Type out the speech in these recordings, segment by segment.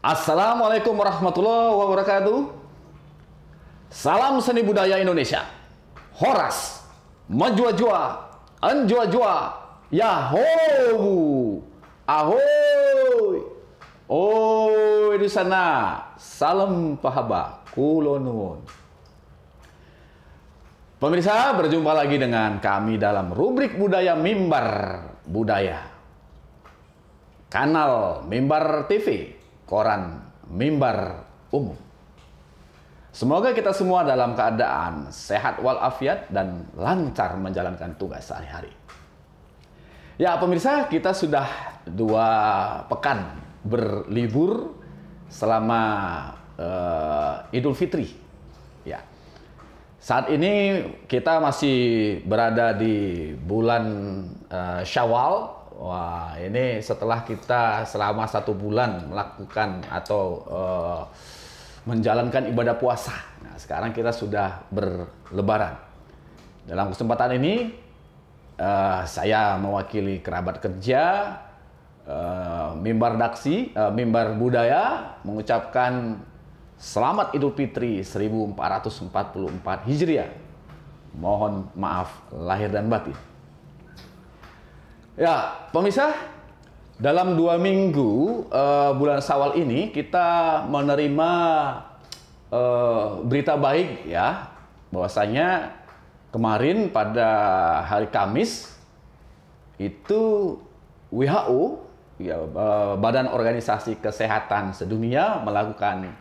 Assalamualaikum warahmatullahi wabarakatuh. Salam seni budaya Indonesia. Horas, menjua-jua, anjua-jua, yahoo, ahoy. Oi di sana, salam pahaba, kulo nuwun. Pemirsa, berjumpa lagi dengan kami dalam rubrik Budaya Mimbar Budaya. Kanal Mimbar TV, koran Mimbar Umum. Semoga kita semua dalam keadaan sehat walafiat dan lancar menjalankan tugas sehari-hari. Ya pemirsa, kita sudah 2 pekan berlibur selama Idul Fitri. Ya. Saat ini kita masih berada di bulan Syawal. Wah, ini setelah kita selama 1 bulan melakukan atau menjalankan ibadah puasa. Nah, sekarang kita sudah berlebaran. Dalam kesempatan ini, saya mewakili kerabat kerja, Mimbar Daksi, Mimbar Budaya, mengucapkan Selamat Idul Fitri 1444 Hijriah. Mohon maaf lahir dan batin. Ya, pemirsa, dalam 2 minggu bulan Syawal ini kita menerima berita baik ya, bahwasanya kemarin pada hari Kamis itu WHO, ya, Badan Organisasi Kesehatan Sedunia melakukan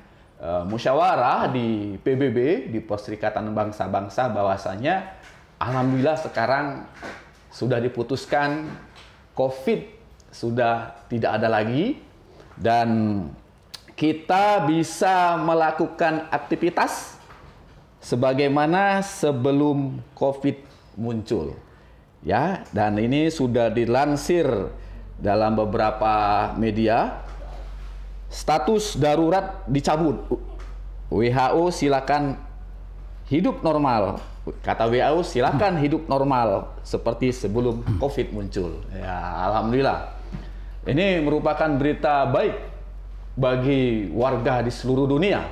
musyawarah di PBB, di Perserikatan Bangsa-Bangsa, bahwasanya alhamdulillah sekarang sudah diputuskan COVID sudah tidak ada lagi dan kita bisa melakukan aktivitas sebagaimana sebelum COVID muncul. Ya, dan ini sudah dilansir dalam beberapa media. Status darurat dicabut. WHO silakan hidup normal. Kata WHO, silakan hidup normal seperti sebelum COVID muncul. Ya, alhamdulillah. Ini merupakan berita baik bagi warga di seluruh dunia.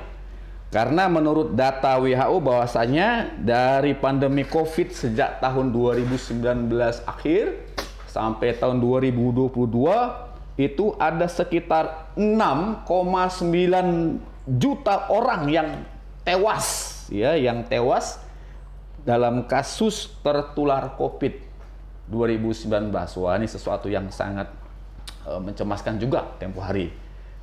Karena menurut data WHO bahwasanya dari pandemi COVID sejak tahun 2019 akhir sampai tahun 2022 itu ada sekitar 6,9 juta orang yang tewas, ya, yang tewas dalam kasus tertular COVID 2019. Wah, ini sesuatu yang sangat mencemaskan juga tempo hari.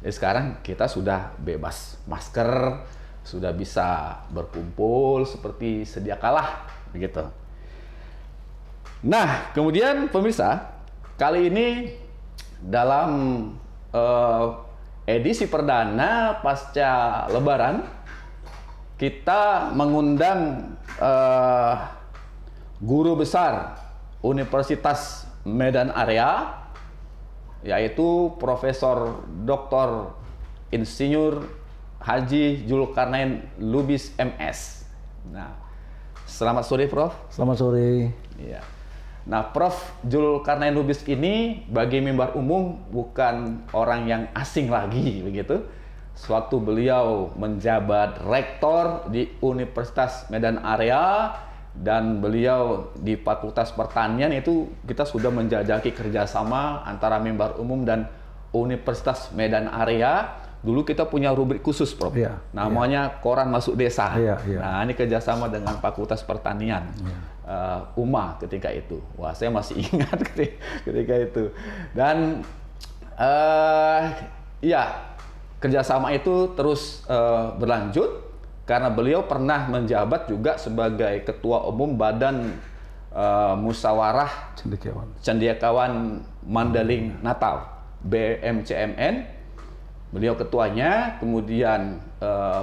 Jadi sekarang kita sudah bebas masker, sudah bisa berkumpul seperti sedia kala, begitu. Nah, kemudian pemirsa, kali ini dalam edisi perdana pasca Lebaran, kita mengundang guru besar Universitas Medan Area, yaitu Profesor Dr. Insinyur Haji Zulkarnain Lubis MS. Nah, selamat sore Prof. Selamat sore. Iya. Nah, Prof. Zulkarnain Lubis ini bagi Mimbar Umum bukan orang yang asing lagi, begitu. Sewaktu beliau menjabat rektor di Universitas Medan Area dan beliau di Fakultas Pertanian, itu kita sudah menjajaki kerjasama antara Mimbar Umum dan Universitas Medan Area. Dulu kita punya rubrik khusus, Prof. Ya, namanya Koran Masuk Desa. Ya, ya. Nah, ini kerjasama dengan Fakultas Pertanian. Ya. UMA ketika itu. Wah, saya masih ingat ketika itu. Dan ya, kerjasama itu terus berlanjut karena beliau pernah menjabat juga sebagai Ketua Umum Badan Musyawarah Cendekiawan Mandailing Natal, BMCMN. Beliau ketuanya, kemudian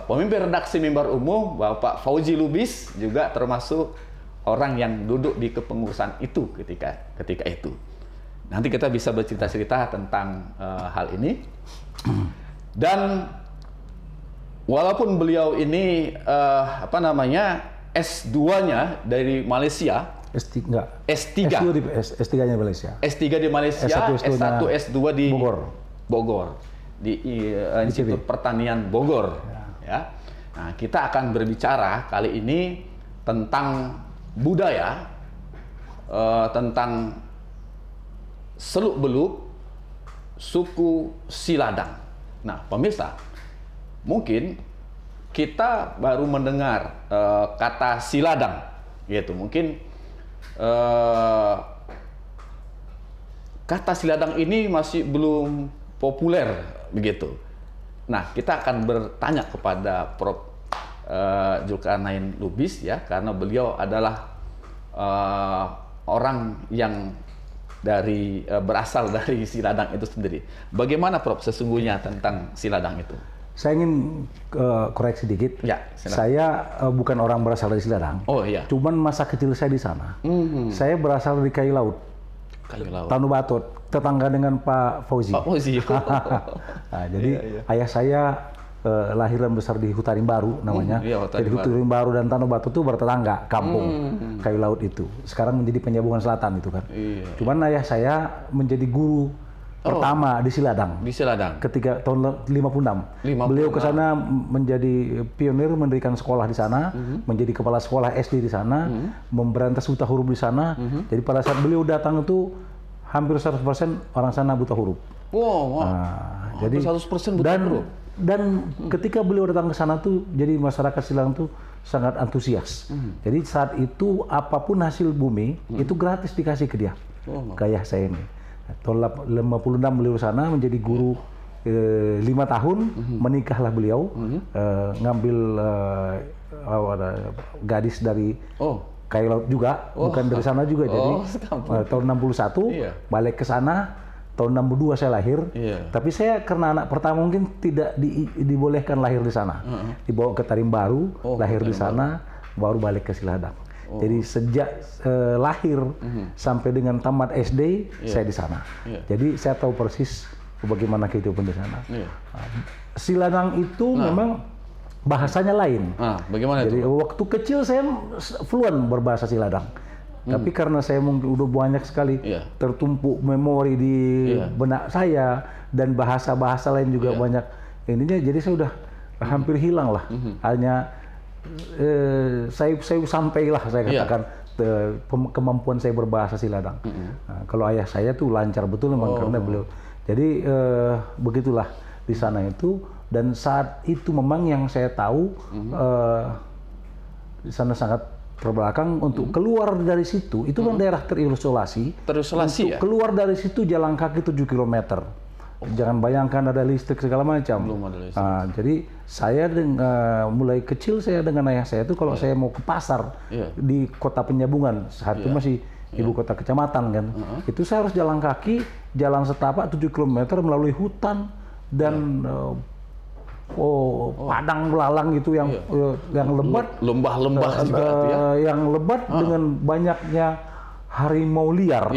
pemimpin redaksi Mimbar Umum Bapak Fauzi Lubis juga termasuk orang yang duduk di kepengurusan itu ketika itu. Nanti kita bisa bercerita-cerita tentang hal ini. Dan walaupun beliau ini S2-nya dari Malaysia, S3-nya Malaysia. S3 di Malaysia, S1 S2 di Bogor. di Institut Pertanian Bogor. Ya. Nah, kita akan berbicara kali ini tentang budaya, tentang seluk-beluk suku Siladang. Nah, pemirsa, mungkin kita baru mendengar kata Siladang, gitu. Mungkin kata Siladang ini masih belum populer, begitu. Nah, kita akan bertanya kepada Prof. Zulkarnain Lubis, ya, karena beliau adalah orang yang berasal dari Siladang itu sendiri. Bagaimana, Prof, sesungguhnya tentang Siladang itu? Saya ingin koreksi sedikit. Ya, saya bukan orang berasal dari Siladang. Oh iya. Cuman masa kecil saya di sana. Saya berasal dari Kayu Laut. Kayu Laut. Tanah Batot, tetangga dengan Pak Fauzi. Pak Fauzi. Nah, jadi ayah saya lahir dan besar di Hutarim Baru namanya. Jadi Hutarim Baru dan Tanah Batot itu bertetangga, kampung Kayu Laut itu. Sekarang menjadi Penyambungan Selatan itu kan. Cuman ayah saya menjadi guru pertama di Siladang. Di Siladang. Ketika tahun 56. Beliau ke sana menjadi pionir, mendirikan sekolah di sana, menjadi kepala sekolah SD di sana, memberantas buta huruf di sana. Jadi pada saat beliau datang itu hampir 100% orang sana buta huruf. Wow. Nah, jadi 100% buta huruf. Dan ketika beliau datang ke sana tuh, jadi masyarakat Siladang tuh sangat antusias. Jadi saat itu apapun hasil bumi itu gratis dikasih ke dia, ke ayah saya ini. Tahun 56 beliau sana menjadi guru 5 tahun, menikahlah beliau, ngambil gadis dari Kayu Laut juga, bukan dari sana juga. Jadi tahun 61 balik ke sana. Tahun 62 saya lahir, tapi saya karena anak pertama mungkin tidak dibolehkan lahir di sana. Dibawa ke Tarim Baru, lahir di sana, baru balik ke Siladang. Jadi sejak lahir sampai dengan tamat SD, saya di sana. Jadi saya tahu persis bagaimana kehidupan di sana. Siladang itu memang bahasanya lain. Bagaimana Jadi itu? waktu kecil saya fluent berbahasa Siladang. Tapi karena saya mungkin udah banyak sekali tertumpuk memori di benak saya dan bahasa-bahasa lain juga banyak ininya, jadi saya udah hampir hilang lah. Hanya saya sampailah saya katakan kemampuan saya berbahasa Siladang. Nah, kalau ayah saya tuh lancar betul memang karena beliau. Jadi begitulah di sana itu, dan saat itu memang yang saya tahu di sana sangat terbelakang. Untuk keluar dari situ itu kan daerah terisolasi. Untuk ya? keluar dari situ jalan kaki 7 km. Jangan bayangkan ada listrik segala macam. Belum ada listrik. Nah, jadi saya mulai kecil saya dengan ayah saya itu kalau saya mau ke pasar di kota Penyambungan, saat itu masih ibu kota kecamatan kan, itu saya harus jalan kaki, jalan setapak 7 km melalui hutan dan padang belalang itu yang lebat, lembah-lembah juga yang lebat dengan banyaknya harimau liar,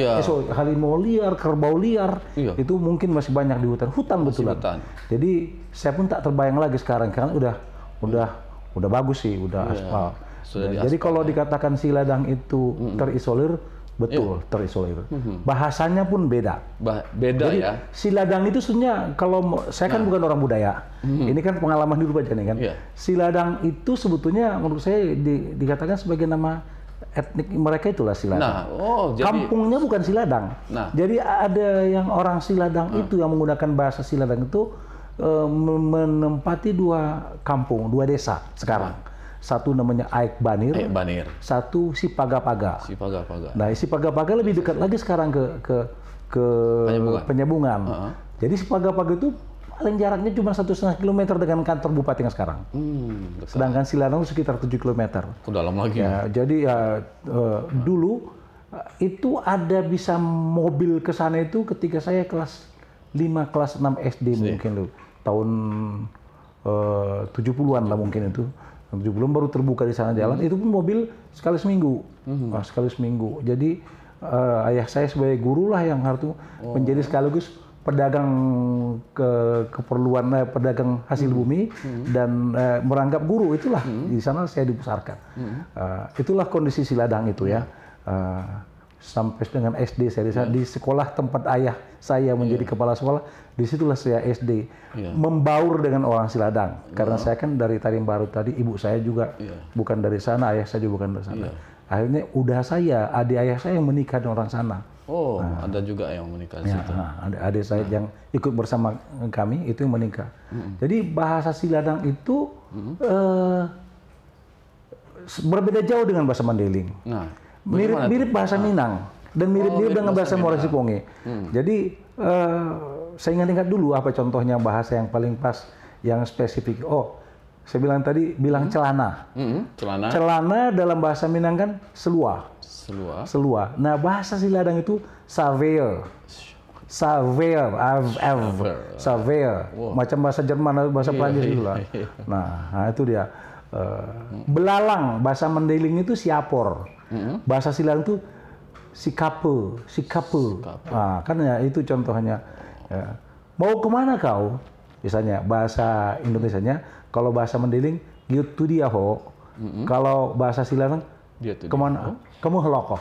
harimau liar, kerbau liar, itu mungkin masih banyak di hutan betulan. Jadi saya pun tak terbayang lagi sekarang karena udah bagus sih, udah aspal. Jadi kalau dikatakan Siladang itu terisolir, betul terisolir. Bahasanya pun beda. Jadi, ya. Siladang itu sebenarnya kalau saya kan bukan orang budaya. Ini kan pengalaman hidup aja nih kan. Siladang itu sebetulnya menurut saya dikatakan sebagai nama etnik mereka itulah Siladang. Jadi kampungnya bukan Siladang. Jadi ada yang orang Siladang itu yang menggunakan bahasa Siladang itu menempati 2 kampung, 2 desa sekarang. Satu namanya Aik Banir, satu Sipagapaga. Nah, Sipagapaga lebih dekat lagi sekarang ke Penyambungan. Jadi Sipagapaga itu paling jaraknya cuma 1,5 km dengan kantor bupati yang sekarang. Sedangkan Siladang sekitar 7 km. Dalam lagi. Ya, jadi dulu itu ada bisa mobil ke sana itu ketika saya kelas 5, kelas 6 SD mungkin loh. Tahun 70-an lah mungkin itu. 70-an baru terbuka di sana jalan, itu pun mobil sekali seminggu. Sekali seminggu. Jadi ayah saya sebagai guru lah yang harus menjadi sekaligus pedagang keperluan pedagang hasil bumi dan merangkap guru, itulah di sana saya dibesarkan. Itulah kondisi Siladang itu ya. sampai dengan SD saya di sekolah tempat ayah saya menjadi kepala sekolah, disitulah saya SD membaur dengan orang Siladang karena saya kan dari Tarim Baru tadi, ibu saya juga bukan dari sana, ayah saya juga bukan dari sana. Akhirnya udah adik ayah saya yang menikah dengan orang sana. Oh, ada juga yang menikah di situ. Adik saya yang ikut bersama kami itu yang menikah. Jadi bahasa Siladang itu berbeda jauh dengan bahasa Mandailing. Mirip bahasa Minang dan mirip-mirip dengan bahasa Morosiponge. Jadi saya ingat dulu apa contohnya bahasa yang paling pas, yang spesifik. Oh, saya bilang tadi celana. Celana dalam bahasa Minang kan selua. Nah, bahasa Siladang itu saver. Macam bahasa Jerman, bahasa Prancis itulah. Nah, itu dia. Belalang, bahasa Mandailing itu siapor. Bahasa Siladang itu sikape. Nah, kan ya itu contohnya. Ya. Mau kemana kau? Misalnya bahasa Indonesianya, kalau bahasa Mandailing, gitu dia ho. Kalau bahasa Siladang, kemana? Kamu heloko.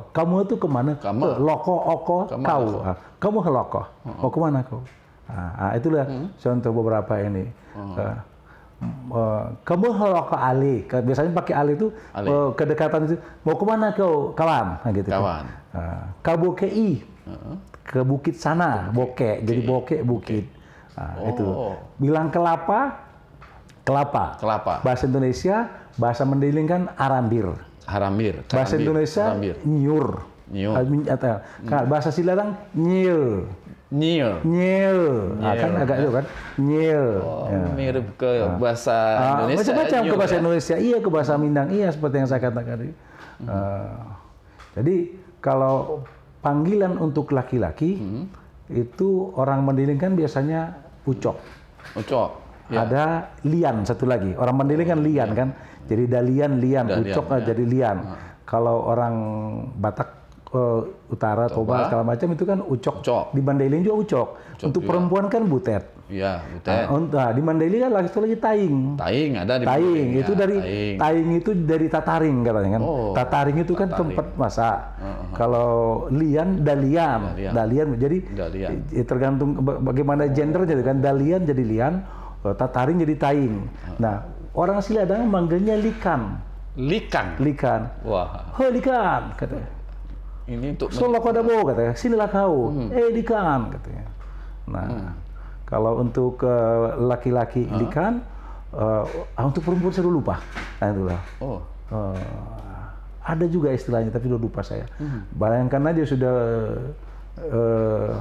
Kamu itu kemana? Loko, oko, kau. Kamu heloko. Mau kemana kau? Nah, itulah contoh beberapa ini. Kamu heloko ali. Biasanya pakai ali itu kedekatan itu. Mau kemana kau? Kawan. Nah, gitu. Kawan. Kau kei. Ke bukit sana, bokek. Jadi bokek bukit. Itu. Bilang kelapa. Bahasa Indonesia, bahasa Mandailing kan arambir. Bahasa Indonesia nyiur. Bahasa Siladang nyil. Kan agak itu kan nyil. Mirip ke bahasa Indonesia. Macam-macam ke bahasa Indonesia. Iya, ke bahasa Minang. Iya, seperti yang saya katakan tadi. Jadi kalau panggilan untuk laki-laki itu orang Mandailing kan biasanya ucok. Ada lian satu lagi. Orang Mandailing kan lian kan. Jadi dalian, ucok jadi lian. Kalau orang Batak Utara, Toba segala macam itu kan ucok. Di Mandailing juga ucok. Untuk perempuan kan butet. Iya, butet. Nah, di Mandailing kan lagi taing. Taing ada di Taing itu dari taing itu dari tataring katanya kan. Tataring itu kan tempat masak. Kalau lian dalian. Jadi tergantung bagaimana gendernya kan. Dalian jadi lian, tataring jadi taing. Nah, orang Siladang manggilnya likan. Wah. Ho likan katanya. Ini untuk Solo kodabo katanya. Sinilah kau. Likan katanya. Nah, kalau untuk laki-laki likan, untuk perempuan saya lupa. Nah, itulah. Ada juga istilahnya tapi lupa saya. Bayangkan aja sudah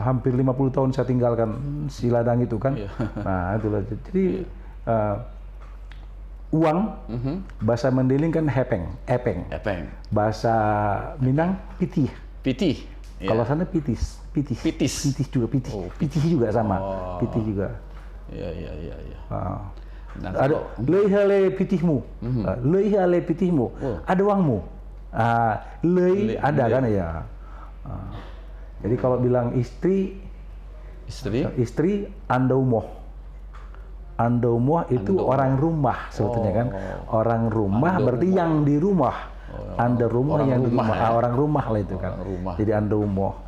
hampir 50 tahun saya tinggalkan Siladang itu kan. Nah, itulah. Jadi uang, bahasa Mandailing kan epeng. Bahasa Minang pitih. Kalau sana pitis juga pitih juga sama. Pitih juga. Iya. Nah, ada lei pitihmu. Ada uangmu. Lei ada kan ya. Jadi kalau bilang istri Andaumoh itu orang rumah sebetulnya kan. Orang rumah berarti yang di rumah. Anda rumah yang di rumah. Orang rumah lah itu kan. Jadi andaumoh.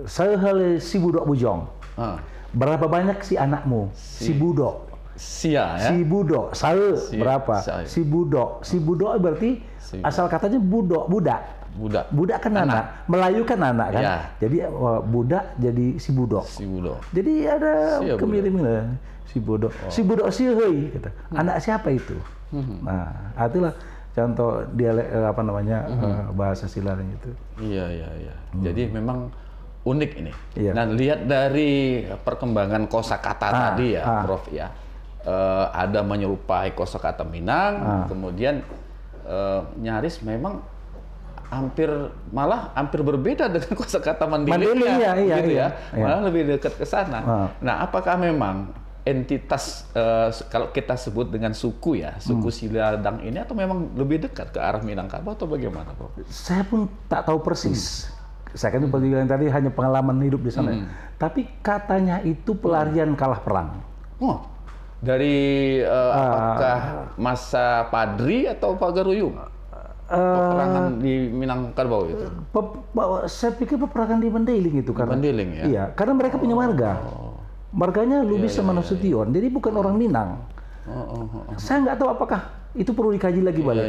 Sehale si budok bujong. Berapa banyak si anakmu? Si budok. Sia ya. Si budok. Berapa? Si budok. Si budok berarti asal katanya budak kan anak. Melayu kan anak kan. Jadi budak jadi si budok. Jadi ada kemiripan si budok. Si budok si hei kata. Anak siapa itu? Nah, itulah contoh dialek bahasa Siladang itu. Iya. Jadi memang unik ini. Nah, lihat dari perkembangan kosakata tadi ya, Prof ya. Ada menyerupai kosakata Minang, kemudian nyaris memang hampir berbeda dengan kosakata Mandailingnya, gitu ya. Malah lebih dekat ke sana. Nah, apakah memang entitas kalau kita sebut dengan suku ya, suku Siladang ini atau memang lebih dekat ke arah Minangkabau atau bagaimana, Prof? Saya pun tak tahu persis. Saya kan seperti bilang tadi hanya pengalaman hidup di sana. Tapi katanya itu pelarian kalah perang. Dari apakah masa Padri atau Pagaruyung? peperangan di Minangkabau itu? Saya pikir peperangan di Mandailing itu karena Mandailing ya. Iya, karena mereka punya marga. Marganya Lubis sama Nasution, jadi bukan orang Minang. Saya nggak tahu apakah itu perlu dikaji lagi balik.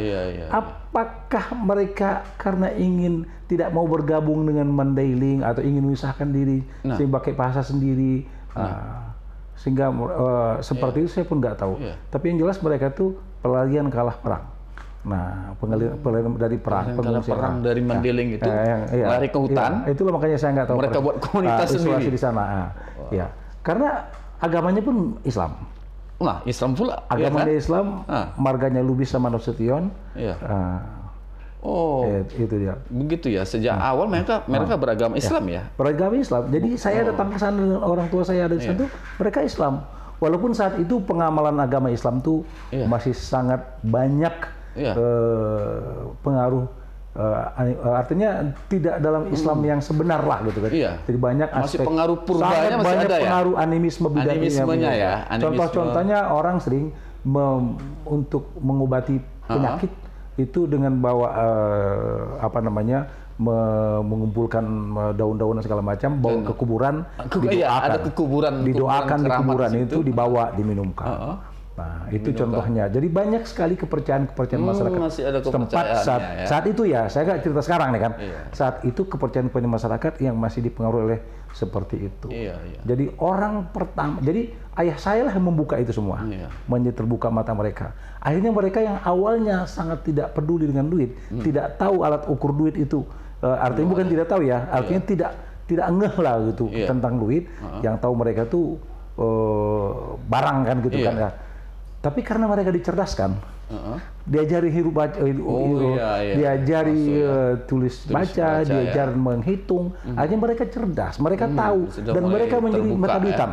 Apakah mereka karena ingin tidak mau bergabung dengan Mandailing atau ingin memisahkan diri sehingga pakai bahasa sendiri, sehingga seperti itu saya pun nggak tahu. Tapi yang jelas mereka tuh pelarian kalah perang. Nah, pengalihan dari perang, perang dari Mandailing itu lari ke hutan. Itulah makanya saya nggak tahu. Mereka buat komunitas sendiri di sana. Ya, karena agamanya pun Islam. Nah, Islam pula. Agamanya Islam, marganya Lubis sama Nasution. Itu dia. Begitu ya. Sejak awal mereka beragama Islam ya. Beragama Islam. Jadi saya datang ke sana dengan orang tua saya ada di sana, mereka Islam. Walaupun saat itu pengamalan agama Islam tuh masih sangat banyak pengaruh, artinya tidak dalam Islam yang sebenar lah gitu kan. Jadi banyak aspek pengaruh purbanya masih banyak ada ya. Pengaruh animismenya ya. Contoh-contohnya orang sering untuk mengobati penyakit itu dengan bawa mengumpulkan daun-daun dan segala macam, bawa ke kuburan, didoakan di kuburan itu dibawa diminumkan. Nah, itu contohnya. Jadi banyak sekali kepercayaan masyarakat setempat saat itu ya. Saya nggak cerita sekarang nih kan. Saat itu kepercayaan masyarakat yang masih dipengaruhi oleh seperti itu. Jadi orang pertama, jadi ayah saya lah yang membuka itu semua, terbuka mata mereka. Akhirnya mereka yang awalnya sangat tidak peduli dengan duit, tidak tahu alat ukur duit itu. Artinya bukan tidak tahu ya, artinya tidak ngeh lah gitu tentang duit. Yang tahu mereka tuh barang kan gitu kan ya. Tapi karena mereka dicerdaskan, diajari diajari tulis baca, diajari menghitung, akhirnya mereka cerdas, mereka tahu, dan mereka menjadi mata duitan.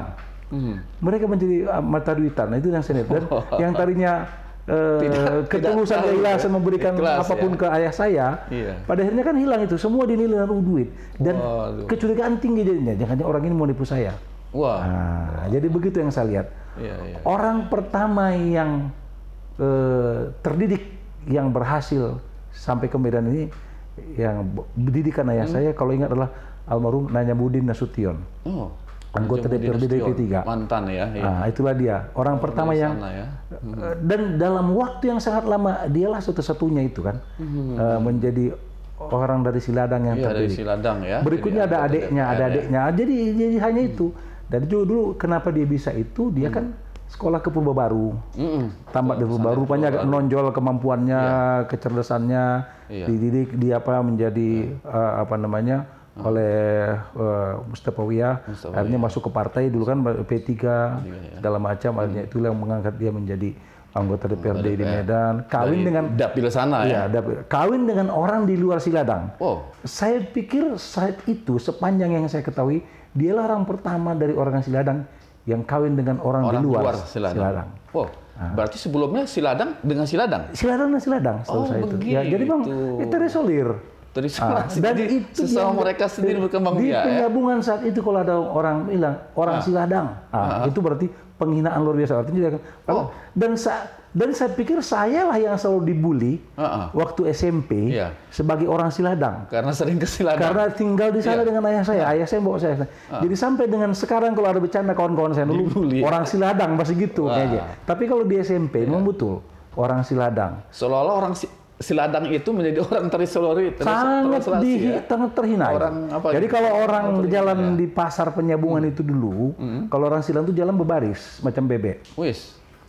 Mereka menjadi mata duitan. Itu yang saya lihat. Dan yang tadinya ketulusan keikhlasan memberikan apapun ke ayah saya, pada akhirnya kan hilang itu, semua dinilai dengan duit, dan kecurigaan tinggi jadinya, jangan orang ini mau nipu saya. Nah, jadi begitu yang saya lihat. Orang pertama yang terdidik, yang berhasil sampai ke Medan ini, yang didikan ayah saya, kalau ingat adalah almarhum Nanyamuddin Nasution, anggota DPRD DP3. Mantan ya. Nah, itulah dia orang pertama yang dan dalam waktu yang sangat lama dialah satu-satunya itu kan menjadi orang dari Siladang yang terdidik. Dari Siladang ya. Berikutnya ada adiknya. Jadi hanya itu. Dan dulu kenapa dia bisa itu? Dia kan sekolah ke Purbabaru, tamat di Purbabaru, rupanya agak menonjol kemampuannya, kecerdasannya, dididik dia menjadi oleh Mustafawiyah, akhirnya masuk ke partai dulu kan P3 segala macam, akhirnya itulah yang mengangkat dia menjadi anggota DPRD di Medan, kawin dengan dapil sana ya. Kawin dengan orang di luar Siladang. Saya pikir saat itu sepanjang yang saya ketahui, dialah orang pertama dari orang Siladang yang kawin dengan orang di luar Siladang. Berarti sebelumnya Siladang dengan Siladang? Siladang dan Siladang, setahu saya itu. Ya, jadi bang, itu terisolir. Dan itu sesama mereka sendiri berkembang di penggabungan saat itu kalau ada orang bilang orang Siladang, itu berarti penghinaan luar biasa. Artinya dan saya pikir saya lah yang selalu dibully waktu SMP sebagai orang Siladang. Karena sering ke Siladang. Karena tinggal di sana dengan ayah saya. Ayah saya bawa saya. Jadi sampai dengan sekarang kalau ada bercanda kawan-kawan saya dulu orang Siladang masih gitu kayaknya. Tapi kalau di SMP memang betul orang Siladang. Seolah-olah orang Siladang itu menjadi orang terisolir, sangat terhina. Jadi kalau orang jalan di pasar Penyambungan itu dulu, kalau orang Siladang itu jalan berbaris macam bebek.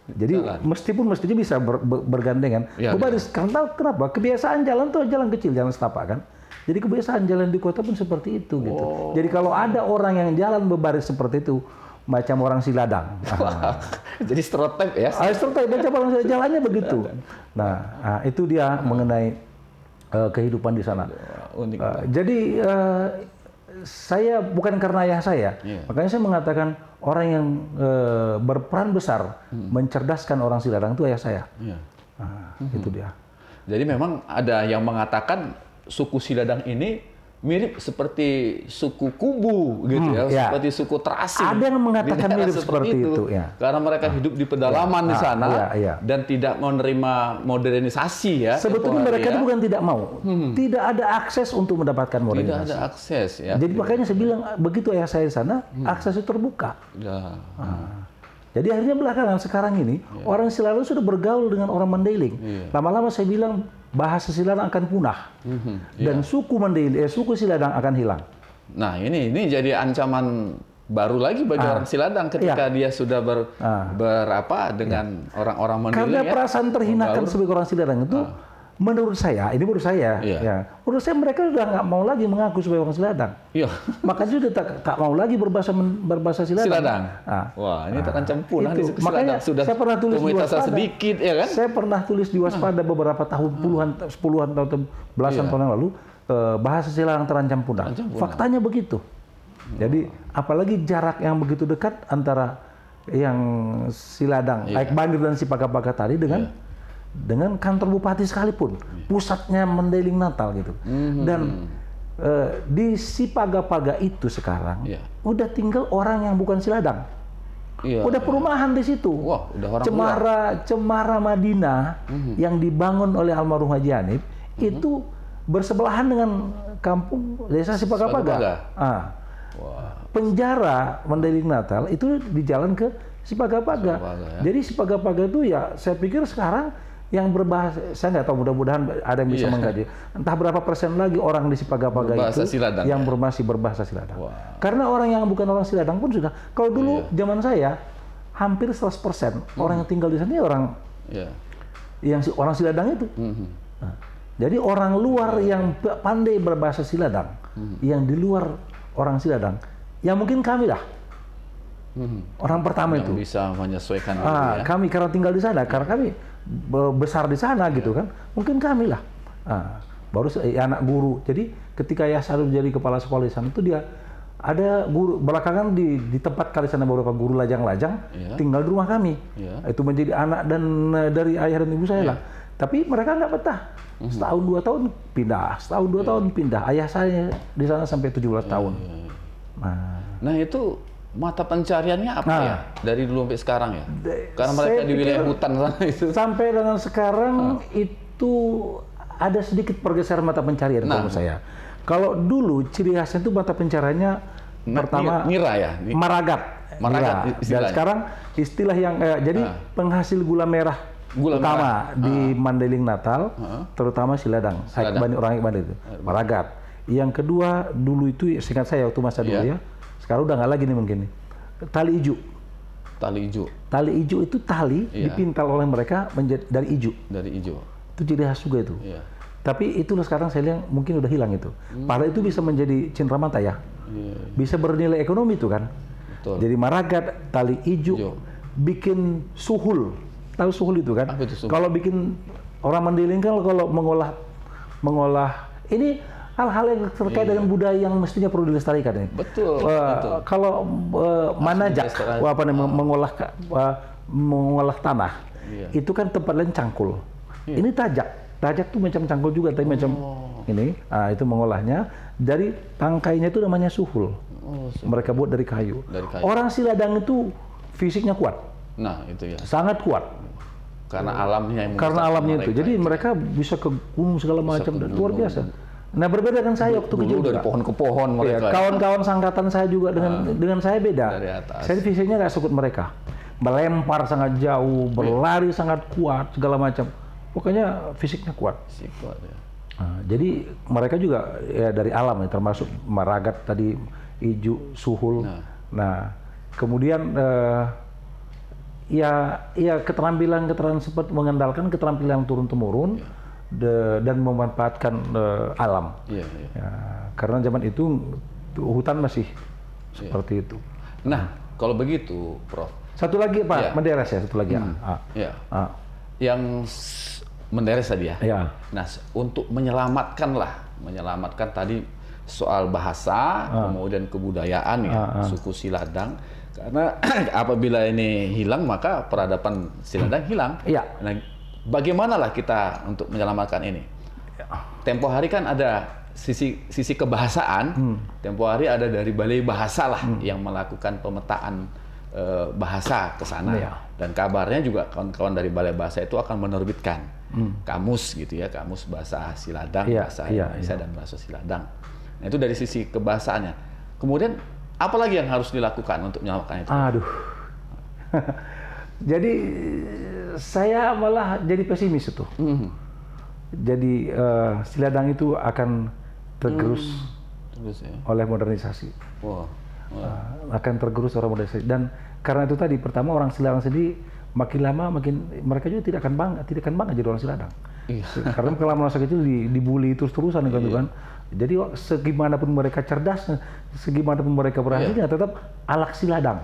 Jadi mestinya bisa bergandengan, berbaris. Karena kenapa? Kebiasaan jalan tuh jalan kecil, jalan setapak kan. Jadi kebiasaan jalan di kota pun seperti itu gitu. Jadi kalau ada orang yang jalan berbaris seperti itu, macam orang Siladang. Jadi stereotip ya? Stereotip, macam orang jalannya begitu. Nah, itu dia mengenai kehidupan di sana. Jadi saya bukan karena ayah saya, makanya saya mengatakan orang yang berperan besar mencerdaskan orang Siladang itu ayah saya. Itu dia. Jadi memang ada yang mengatakan suku Siladang ini mirip seperti suku Kubu gitu seperti suku terasing. Ada yang mengatakan mirip seperti itu ya. Karena mereka hidup di pedalaman di sana dan tidak menerima modernisasi ya. Sebetulnya mereka itu bukan tidak mau, tidak ada akses untuk mendapatkan modernisasi. Tidak ada akses ya. Jadi makanya saya bilang begitu ayah saya di sana, akses itu terbuka. Jadi akhirnya belakangan sekarang ini orang Siladang sudah bergaul dengan orang Mandailing. Lama-lama saya bilang bahasa Siladang akan punah dan suku Mandailing, suku Siladang akan hilang. Nah ini jadi ancaman baru lagi bagi orang Siladang ketika dia sudah berapa dengan orang-orang Mandailing. Karena perasaan terhinakan sebagai orang Siladang itu, menurut saya, menurut saya mereka sudah nggak mau lagi mengaku sebagai orang Siladang. Makanya sudah tak mau lagi berbahasa Siladang. Wah, ini terancam punah di suku Makanya sudah saya pernah tulis di Waspada sedikit ya kan? Saya pernah tulis di Waspada beberapa tahun, puluhan tahun, belasan tahun yang lalu, bahasa Siladang terancam punah. Faktanya begitu. Jadi apalagi jarak yang begitu dekat antara yang Siladang, Aik Bandir dan Sipaka-Paka tadi dengan kantor bupati sekalipun, pusatnya Mandailing Natal gitu. Dan di Sipaga-Paga itu sekarang udah tinggal orang yang bukan Siladang. Udah perumahan di situ. Wah, udah orang Cemara Madinah yang dibangun oleh almarhum Haji Hanif itu bersebelahan dengan kampung desa Sipaga-Paga. Penjara Mandailing Natal itu di jalan ke Sipaga-Paga. Jadi Sipaga-Paga itu saya pikir sekarang yang berbahasa, saya nggak tahu, mudah-mudahan ada yang bisa mengkaji. Entah berapa persen lagi orang di Sipaga-Paga itu yang masih berbahasa Siladang. Karena orang yang bukan orang Siladang pun sudah. Kalau dulu zaman saya hampir 100% orang yang tinggal di sana orang orang Siladang itu. Jadi orang luar yang pandai berbahasa Siladang, yang di luar orang Siladang, yang mungkin kami lah. Orang pertama yang itu bisa menyesuaikan kami karena tinggal di sana, karena kami besar di sana gitu kan, mungkin kami lah baru anak guru. Jadi ketika Ayah Sarul jadi kepala sekolah di sana itu dia ada guru belakangan di tempat kali sana beberapa guru lajang-lajang tinggal di rumah kami. Itu menjadi anak dan dari ayah dan ibu saya lah. Tapi mereka nggak betah. Setahun 2 tahun pindah, setahun 2 tahun pindah. Ayah saya di sana sampai 17 tahun. Nah itu mata pencariannya apa ya dari dulu sampai sekarang ya? Karena mereka di wilayah hutan sana itu. Sampai dengan sekarang itu ada sedikit pergeseran mata pencarian menurut saya. Kalau dulu ciri khasnya itu mata pencariannya pertama maragat. Dan sekarang istilah yang jadi penghasil gula merah utama di Mandailing Natal, terutama Siladang. Orang Iqbal itu maragat. Yang kedua dulu itu seingat saya waktu masa dulu sekarang udah nggak lagi nih mungkin nih. Tali ijo. Tali ijo itu tali dipintal oleh mereka dari ijo. Itu ciri khas juga itu. Tapi itu sekarang saya lihat mungkin udah hilang itu. Padahal itu bisa menjadi cenderamata ya. Bisa bernilai ekonomi itu kan. Betul. Jadi maragat, tali ijo, bikin suhul. Tahu suhul itu kan? Kalau bikin orang Mandailing kan kalau mengolah ini hal-hal yang terkait dengan budaya yang mestinya perlu dilestarikan ya. Betul. Kalau manajak, mengolah tanah, itu kan tempat lain cangkul. Ini tajak tuh macam cangkul juga, tapi macam ini. Itu mengolahnya dari tangkainya itu namanya suhul. Mereka buat dari kayu. Orang Siladang itu fisiknya kuat. Nah itu ya. Sangat kuat. Karena alamnya itu. Jadi mereka bisa ke gunung segala macam dan luar biasa. Nah berbeda dengan saya waktu kecil dari pohon ke pohon mereka. Kawan-kawan sangkatan saya juga dengan saya beda. Saya fisiknya nggak sekut mereka. Melempar sangat jauh, berlari sangat kuat, segala macam. Pokoknya fisiknya kuat. Jadi mereka juga ya dari alam ya, termasuk maragat tadi, ijo, suhul. Nah kemudian keterampilan seperti mengandalkan keterampilan turun temurun. Dan memanfaatkan alam. Ya, karena zaman itu hutan masih seperti itu. Nah, kalau begitu, Prof. Satu lagi Pak, menderes ya, satu lagi. Yang menderes tadi ya. Nah, untuk menyelamatkan tadi soal bahasa, kemudian kebudayaan suku Siladang. Karena apabila ini hilang, maka peradaban Siladang hilang. Nah, bagaimanalah kita untuk menyelamatkan ini? Tempo hari kan ada sisi kebahasaan, tempo hari ada dari Balai Bahasa lah yang melakukan pemetaan bahasa ke sana. Dan kabarnya juga kawan-kawan dari Balai Bahasa itu akan menerbitkan kamus gitu ya, kamus bahasa Siladang, bahasa Indonesia dan bahasa Siladang. Nah, itu dari sisi kebahasaannya. Kemudian apa lagi yang harus dilakukan untuk menyelamatkan itu? Aduh. Jadi saya malah jadi pesimis itu. Jadi Siladang itu akan tergerus oleh modernisasi. Akan tergerus oleh modernisasi. Dan karena itu tadi, pertama orang Siladang sendiri makin lama makin mereka juga tidak akan bangga jadi orang Siladang. Karena kalau masa kecil dibully terus-terusan kan. Jadi segimanapun mereka cerdas, segimanapun mereka berani, tetap alak Siladang.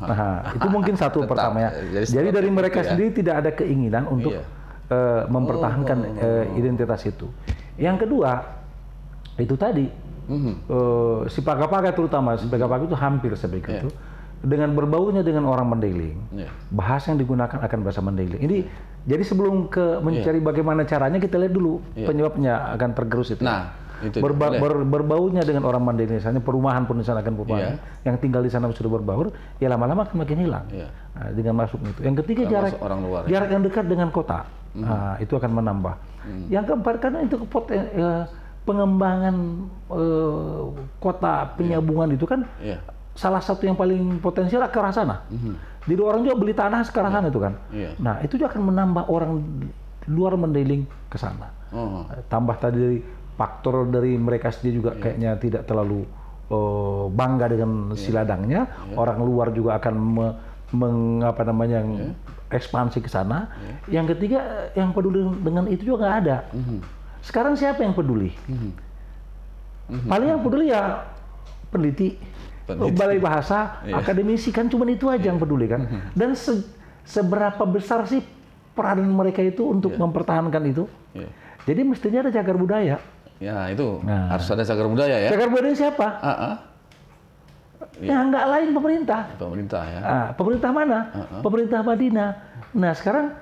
Nah, itu mungkin satu pertama ya. Jadi dari mereka sendiri tidak ada keinginan untuk mempertahankan identitas itu. Yang kedua, itu tadi si Paga-Paga terutama, si Paga-Paga itu hampir sebagai itu. Dengan berbaunya dengan orang Mandailing, bahasa yang digunakan akan bahasa Mandailing. Ini jadi sebelum mencari bagaimana caranya, kita lihat dulu penyebabnya akan tergerus itu. Nah, itu berbaunya dengan orang Mandailing, misalnya perumahan pun di sana akan perumahan yang tinggal di sana sudah berbaur, ya lama-lama akan makin hilang dengan masuk itu. Yang ketiga, jarak yang dekat dengan kota, itu akan menambah. Yang keempat, karena itu pengembangan kota penyambungan itu kan salah satu yang paling potensial ke arah sana. Jadi orang juga beli tanah ke arah sana itu kan. Nah, itu juga akan menambah orang luar Mandailing ke sana. Tambah tadi dari faktor dari mereka sendiri juga kayaknya tidak terlalu bangga dengan Siladangnya. Orang luar juga akan ekspansi ke sana. Yang ketiga, yang peduli dengan itu juga nggak ada. Sekarang siapa yang peduli? Paling yang peduli ya peneliti. Balai Bahasa, akademisi kan cuma itu aja yang peduli kan. Dan seberapa besar sih peranan mereka itu untuk mempertahankan itu? Jadi mestinya ada cagar budaya. Ya itu harus ada cagar budaya ya. Cagar budaya siapa? Ya nggak lain pemerintah. Pemerintah ya. Pemerintah mana? Pemerintah Madinah. Nah sekarang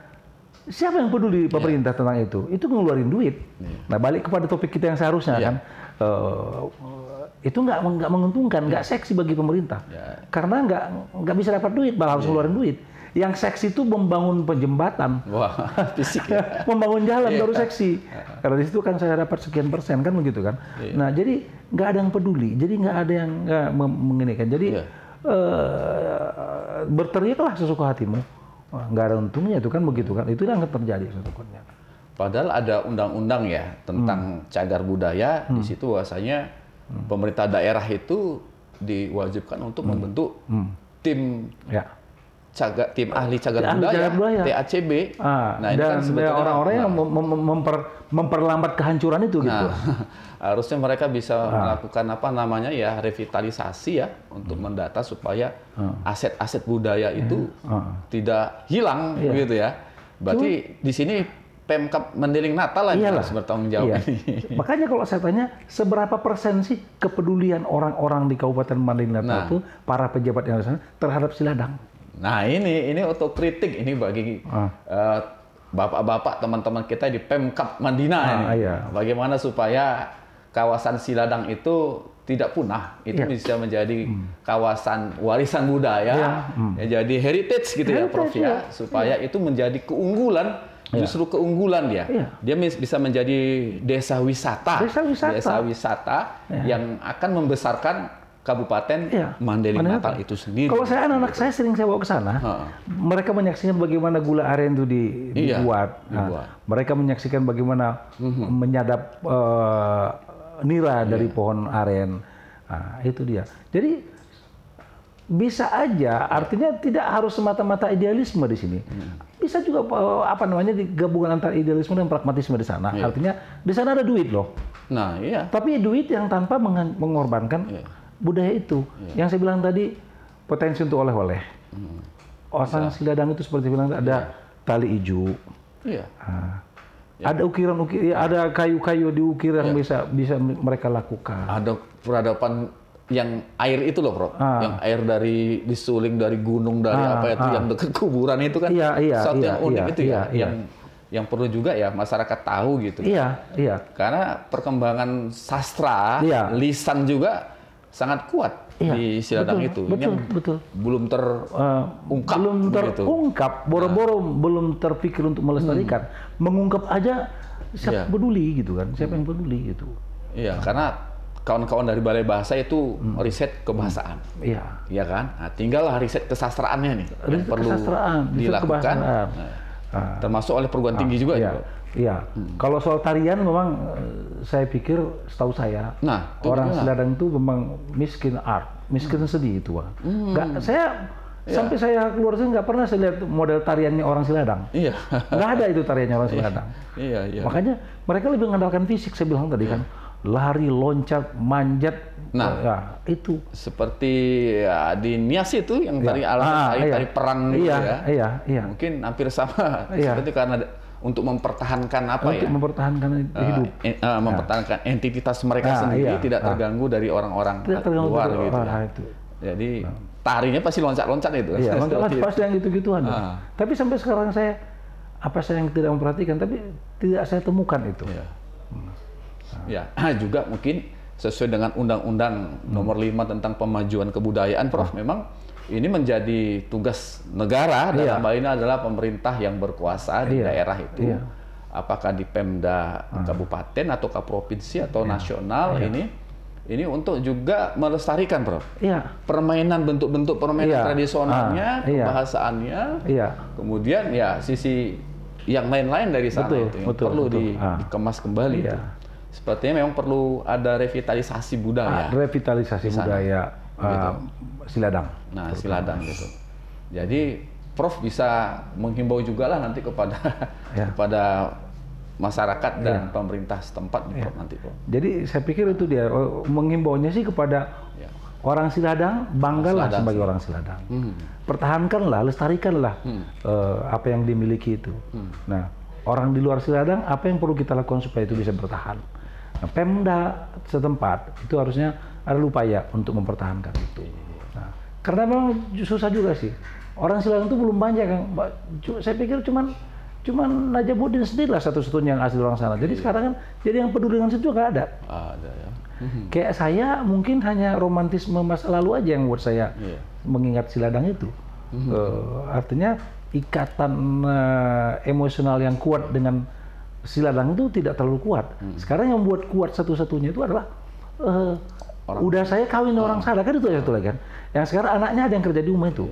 siapa yang peduli pemerintah tentang itu? Itu ngeluarin duit. Nah balik kepada topik kita yang seharusnya kan. Itu nggak menguntungkan, nggak seksi bagi pemerintah, karena nggak bisa dapat duit, malah harus ngeluarin duit. Yang seksi itu membangun penjembatan, fisik ya. Membangun jalan baru seksi. Karena di situ kan saya dapat sekian persen kan begitu kan. Nah jadi nggak ada yang peduli, jadi nggak ada yang menginikan. Jadi berteriaklah sesuka hatimu, nggak ada untungnya itu kan begitu kan. Itu yang akan terjadi sebetulnya. Padahal ada undang-undang ya tentang cagar budaya, di situ bahwasanya pemerintah daerah itu diwajibkan untuk membentuk tim tim ahli cagar budaya, TACB. Nah, ini kan sebetulnya orang-orang yang memperlambat kehancuran itu gitu. Harusnya mereka bisa melakukan revitalisasi ya untuk mendata supaya aset-aset budaya itu tidak hilang gitu ya. Berarti di sini Pemkab Mandailing Natal lagi harus bertanggung jawab. Makanya kalau saya tanya, seberapa persen sih kepedulian orang-orang di Kabupaten Mandailing Natal itu, para pejabat yang di sana terhadap Siladang? Nah ini otokritik ini bagi bapak-bapak teman-teman kita di Pemkab Madinah ini. Bagaimana supaya kawasan Siladang itu tidak punah, itu bisa menjadi kawasan warisan budaya, jadi heritage gitu ya Prof ya, supaya itu menjadi keunggulan. Justru keunggulan dia bisa menjadi desa wisata yang akan membesarkan Kabupaten Mandailing Natal itu sendiri. Kalau saya anak-anak saya sering saya bawa ke sana, mereka menyaksikan bagaimana gula aren itu dibuat. Mereka menyaksikan bagaimana menyadap nira dari pohon aren. Itu dia. Jadi bisa aja, artinya tidak harus semata-mata idealisme di sini. Bisa juga gabungan antara idealisme dan pragmatisme di sana. Artinya di sana ada duit loh. Nah, tapi duit yang tanpa mengorbankan budaya itu. Yang saya bilang tadi, potensi untuk oleh-oleh. Orang Siladang itu seperti bilang ada tali ijo. Ada ukiran-ukiran, ada kayu-kayu diukir yang bisa mereka lakukan. Ada peradaban yang air itu loh, Prof. Yang air dari disuling dari gunung dari apa itu yang dekat kuburan itu kan. Satu yang unik itu yang yang perlu juga ya masyarakat tahu gitu. Iya, iya. Karena perkembangan sastra, lisan juga sangat kuat di Siladang itu. Betul. Belum terungkap. Boro-boro belum terpikir untuk melestarikan. Mengungkap aja siapa peduli gitu kan? Siapa yang peduli gitu. Iya, karena kawan-kawan dari Balai Bahasa itu riset kebahasaan. Iya kan? Nah, tinggal riset kesastraannya nih yang perlu dilakukan. Termasuk oleh perguruan tinggi juga. Iya. Kalau soal tarian memang saya pikir setahu saya orang Siladang itu memang miskin art, miskin seni itu, Bang. Sampai saya keluar sini nggak pernah saya lihat model tariannya orang Siladang. Nggak ada itu tariannya orang Siladang. Makanya mereka lebih mengandalkan fisik, saya bilang tadi kan. Lari, loncat, manjat, itu. Seperti di Nias itu yang tari alam, tari perang gitu ya. Mungkin hampir sama. Seperti karena untuk mempertahankan mempertahankan hidup, mempertahankan entitas mereka sendiri tidak terganggu dari orang-orang luar gitu. Jadi tarinya pasti loncat-loncat itu. Pasti yang gitu-gituan. Tapi sampai sekarang saya yang tidak memperhatikan, tapi tidak saya temukan itu. Juga mungkin sesuai dengan Undang-Undang Nomor 5 tentang Pemajuan Kebudayaan, Prof. Memang ini menjadi tugas negara dalam hal ini adalah pemerintah yang berkuasa di daerah itu. Apakah di Pemda kabupaten atau provinsi atau nasional ini untuk juga melestarikan, Prof. Permainan, bentuk-bentuk permainan tradisionalnya, kebahasaannya. Kemudian sisi yang lain-lain dari sana itu yang perlu dikemas kembali. Sepertinya memang perlu ada revitalisasi budaya. Revitalisasi budaya Siladang. Nah, Siladang gitu. Jadi Prof bisa menghimbau juga lah nanti kepada masyarakat dan pemerintah setempat Prof, nanti, Prof. Jadi saya pikir itu dia menghimbaunya sih kepada orang Siladang, banggalah sebagai orang Siladang. Pertahankanlah, lestarikanlah apa yang dimiliki itu. Nah, orang di luar Siladang, apa yang perlu kita lakukan supaya itu bisa bertahan? Nah, Pemda setempat itu harusnya ada upaya untuk mempertahankan itu. Nah, karena memang susah juga sih. Orang Siladang itu belum banyak, Kang. Saya pikir cuman Najamuddin sendiri lah satu-satunya yang asli orang sana. Jadi sekarang kan jadi yang peduli dengan situ nggak ada. Ada ya. Kayak saya mungkin hanya romantisme masa lalu aja yang buat saya mengingat Siladang itu. Artinya ikatan emosional yang kuat dengan Siladang itu tidak terlalu kuat. Sekarang yang buat kuat satu-satunya itu adalah udah saya kawin orang sana kan, itu aja satu lagi kan. Yang sekarang anaknya ada yang kerja di rumah itu.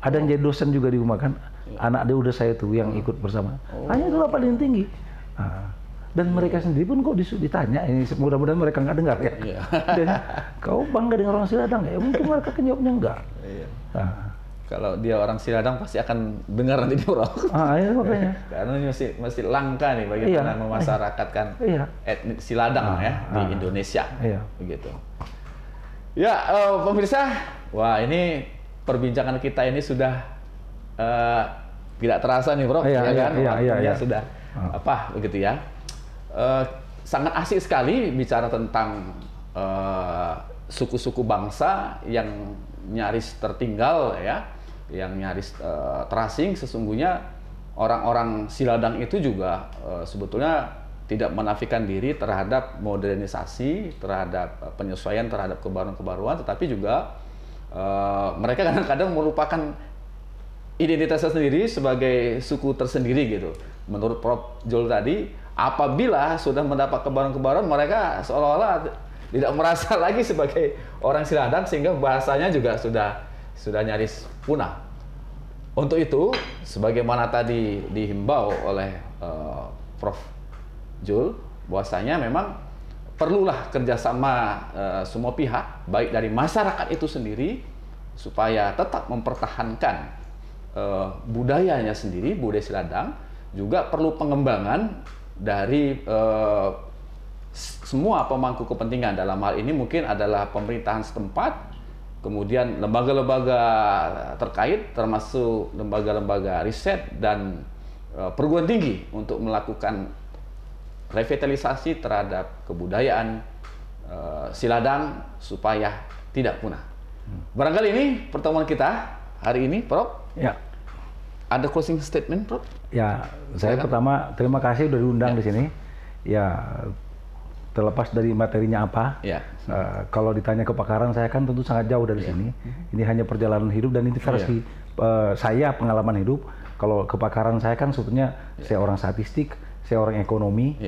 Ada yang jadi dosen juga di rumah kan. Anak dia udah saya tuh yang ikut bersama. Hanya itulah paling tinggi. Dan mereka sendiri pun kok ditanya, ini mudah-mudahan mereka nggak dengar ya. Dan, kau bangga dengan orang Siladang ya? Mungkin mereka jawabnya enggak. Kalau dia orang Siladang pasti akan dengar nanti, Bro. Makanya. Karena ini masih langka nih bagaimana memasyarakatkan etnik Siladang di Indonesia. Begitu. Ya, pemirsa, wah ini perbincangan kita ini sudah tidak terasa nih, Bro. Waktunya sudah begitu ya. Sangat asik sekali bicara tentang suku-suku bangsa yang nyaris tertinggal ya, yang nyaris terasing. Sesungguhnya orang-orang Siladang itu juga sebetulnya tidak menafikan diri terhadap modernisasi, terhadap penyesuaian terhadap kebaruan-kebaruan, tetapi juga mereka kadang-kadang melupakan identitasnya sendiri sebagai suku tersendiri gitu. Menurut Prof. Jul tadi, apabila sudah mendapat kebaruan-kebaruan, mereka seolah-olah tidak merasa lagi sebagai orang Siladang, sehingga bahasanya juga sudah nyaris punah. Untuk itu, sebagaimana tadi dihimbau oleh Prof. Jul, bahwasanya memang perlulah kerjasama semua pihak, baik dari masyarakat itu sendiri, supaya tetap mempertahankan budayanya sendiri, budaya Siladang. Juga perlu pengembangan dari semua pemangku kepentingan. Dalam hal ini mungkin adalah pemerintahan setempat, kemudian lembaga-lembaga terkait, termasuk lembaga-lembaga riset dan perguruan tinggi, untuk melakukan revitalisasi terhadap kebudayaan Siladang supaya tidak punah. Barangkali ini pertemuan kita hari ini, Prof. Ya. ada closing statement, Prof? Ya, saya pertama terima kasih sudah diundang di sini. Ya, terlepas dari materinya apa, kalau ditanya kepakaran saya kan tentu sangat jauh dari sini. Ini hanya perjalanan hidup dan ini versi saya, pengalaman hidup. Kalau kepakaran saya kan sebetulnya saya orang statistik, saya orang ekonomi.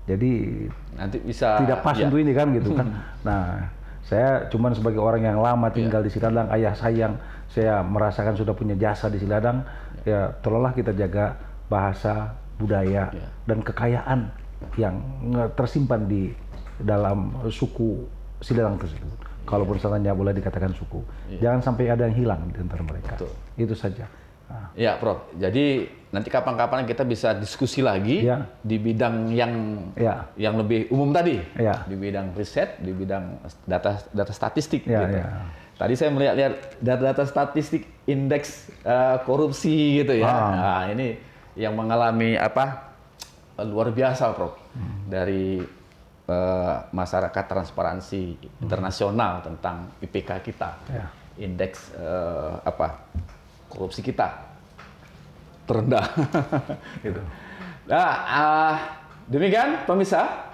Jadi nanti bisa tidak pas untuk ini kan gitu kan. Nah, saya cuman sebagai orang yang lama tinggal di Ciladang, ayah saya merasakan sudah punya jasa di Ciladang. Ya, tolonglah kita jaga bahasa, budaya, dan kekayaan yang tersimpan di dalam suku Ciladang tersebut. Kalaupun seandainya boleh dikatakan suku, jangan sampai ada yang hilang di antara mereka. Betul. Itu saja. Ya, Prof. Jadi nanti kapan-kapan kita bisa diskusi lagi di bidang yang lebih umum tadi, di bidang riset, di bidang data statistik. Gitu. Tadi saya melihat data statistik indeks korupsi gitu ya. Nah, ini yang mengalami luar biasa, Prof. Dari masyarakat transparansi internasional tentang IPK kita, indeks korupsi kita terendah. Gitu. Nah, demikian pemirsa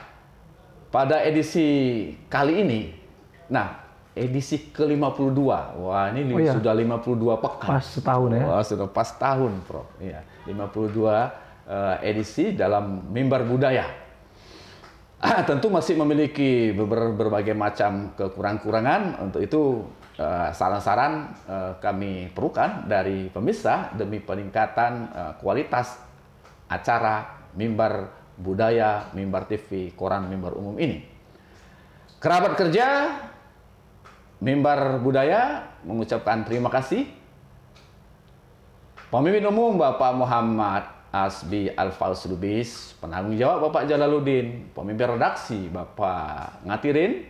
pada edisi kali ini. Nah, edisi ke-52. Wah, ini sudah 52 pekan. Pas setahun ya. Wah, sudah pas tahun, Prof. Iya, 52 edisi dalam Mimbar Budaya. Tentu masih memiliki berbagai macam kekurangan-kurangan. Untuk itu saran-saran kami perlukan dari pemirsa demi peningkatan kualitas acara Mimbar Budaya, Mimbar TV, Koran Mimbar Umum ini. Kerabat kerja Mimbar Budaya mengucapkan terima kasih. Pemimpin Umum Bapak Muhammad Asbi Al-Faus Lubis, penanggung jawab Bapak Jalaluddin, pemimpin redaksi Bapak Ngatirin,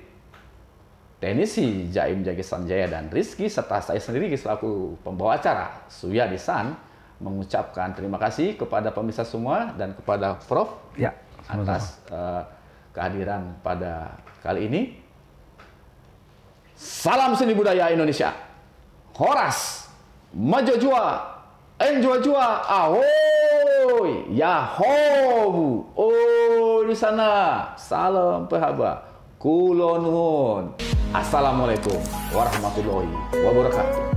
teknisi Jaim Jagi Sanjaya dan Rizky, serta saya sendiri selaku pembawa acara Suya Disan mengucapkan terima kasih kepada pemirsa semua dan kepada Prof atas kehadiran pada kali ini. Salam seni budaya Indonesia. Horas, Majojua, Enjua-jua, ahoy, yaho, oh di sana, salam pehaba, kulon nuhun. Assalamualaikum warahmatullahi wabarakatuh.